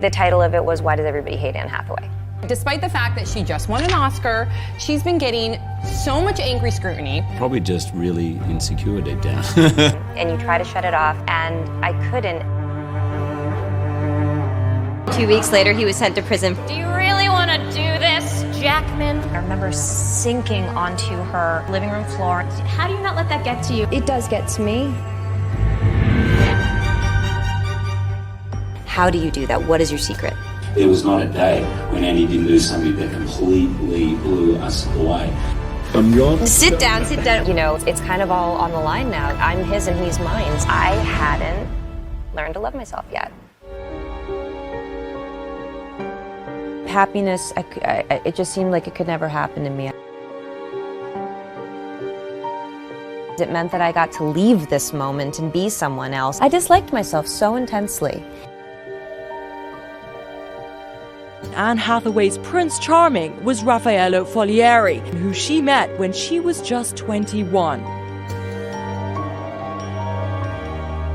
The title of it was Why Does Everybody Hate Anne Hathaway? Despite the fact that she just won an Oscar, she's been getting so much angry scrutiny. Probably just really insecure deep down. And you try to shut it off, and I couldn't. 2 weeks later, he was sent to prison. Do you really want to do this, Jackman? I remember sinking onto her living room floor. How do you not let that get to you? It does get to me. How do you do that? What is your secret? There was not a day when Annie didn't do something that completely blew us away. Sit down, sit down. You know, it's kind of all on the line now. I'm his and he's mine. I hadn't learned to love myself yet. Happiness, it just seemed like it could never happen to me. It meant that I got to leave this moment and be someone else. I disliked myself so intensely. Anne Hathaway's Prince Charming was Raffaello Folieri, who she met when she was just 21.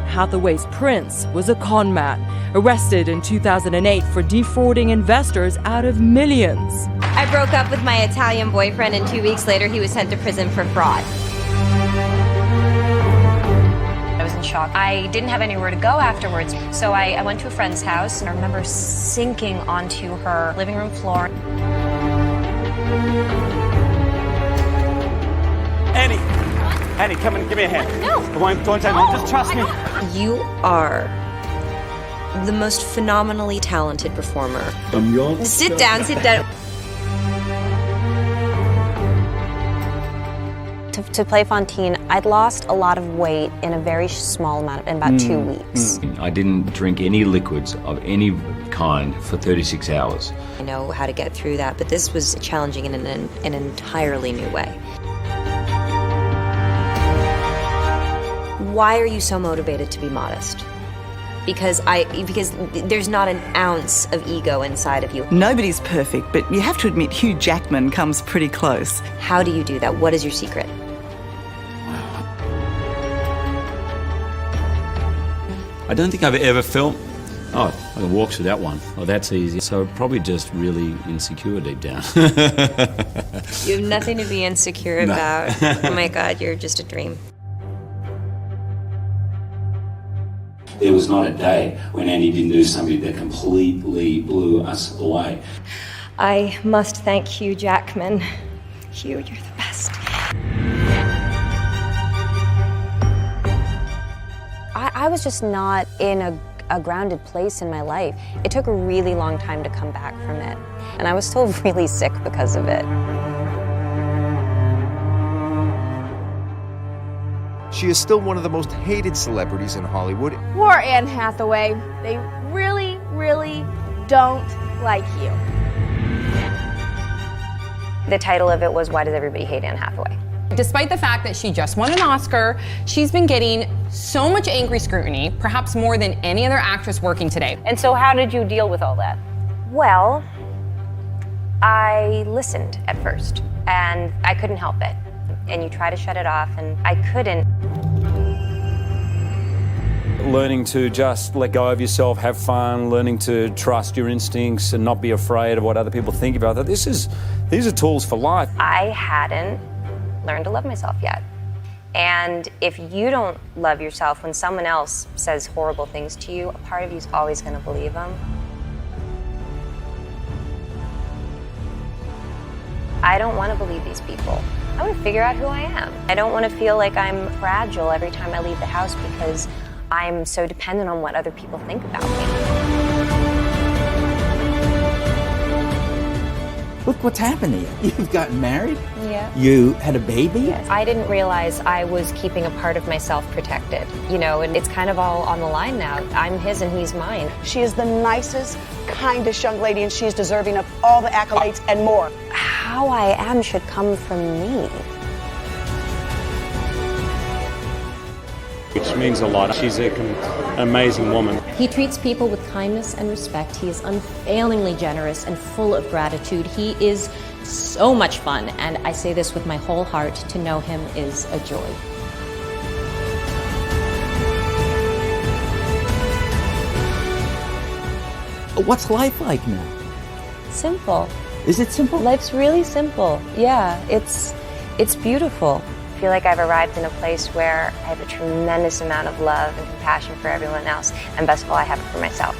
Hathaway's prince was a con man, arrested in 2008 for defrauding investors out of millions. I broke up with my Italian boyfriend, and 2 weeks later, he was sent to prison for fraud. I was in shock. I didn't have anywhere to go afterwards, so I went to a friend's house, and I remember sinking onto her living room floor. Annie, come and give me a hand. No. Don't take me. Just trust me. You are the most phenomenally talented performer. Sit down, sit down. To play Fantine, I'd lost a lot of weight in a very small amount, in about 2 weeks. I didn't drink any liquids of any kind for 36 hours. I know how to get through that, but this was challenging in an entirely new way. Why are you so motivated to be modest? Because there's not an ounce of ego inside of you. Nobody's perfect, but you have to admit Hugh Jackman comes pretty close. How do you do that? What is your secret? I don't think I've ever felt, I can walk through that one. Oh, that's easy. So probably just really insecure deep down. You have nothing to be insecure about. Oh my God, you're just a dream. There was not a day when Annie didn't do something that completely blew us away. I must thank Hugh Jackman. Hugh, you're the best. I was just not in a grounded place in my life. It took a really long time to come back from it, and I was still really sick because of it. She is still one of the most hated celebrities in Hollywood. Poor Anne Hathaway. They really, really don't like you. The title of it was Why Does Everybody Hate Anne Hathaway? Despite the fact that she just won an Oscar, she's been getting so much angry scrutiny, perhaps more than any other actress working today. And so how did you deal with all that? Well, I listened at first, and I couldn't help it. And you try to shut it off, and I couldn't. Learning to just let go of yourself, have fun, learning to trust your instincts and not be afraid of what other people think about that. These are tools for life. I hadn't learned to love myself yet. And if you don't love yourself, when someone else says horrible things to you, a part of you is always going to believe them. I don't want to believe these people. I want to figure out who I am. I don't want to feel like I'm fragile every time I leave the house because I'm so dependent on what other people think about me. Look what's happened here. You've gotten married. Yeah. You had a baby. Yes. I didn't realize I was keeping a part of myself protected. You know, and it's kind of all on the line now. I'm his and he's mine. She is the nicest, kindest young lady, and she's deserving of all the accolades and more. How I am should come from me. Which means a lot. She's an amazing woman. He treats people with kindness and respect. He is unfailingly generous and full of gratitude. He is so much fun, and I say this with my whole heart. To know him is a joy. What's life like now? Simple. Is it simple? Life's really simple. Yeah, it's beautiful. I feel like I've arrived in a place where I have a tremendous amount of love and compassion for everyone else, and best of all, I have it for myself.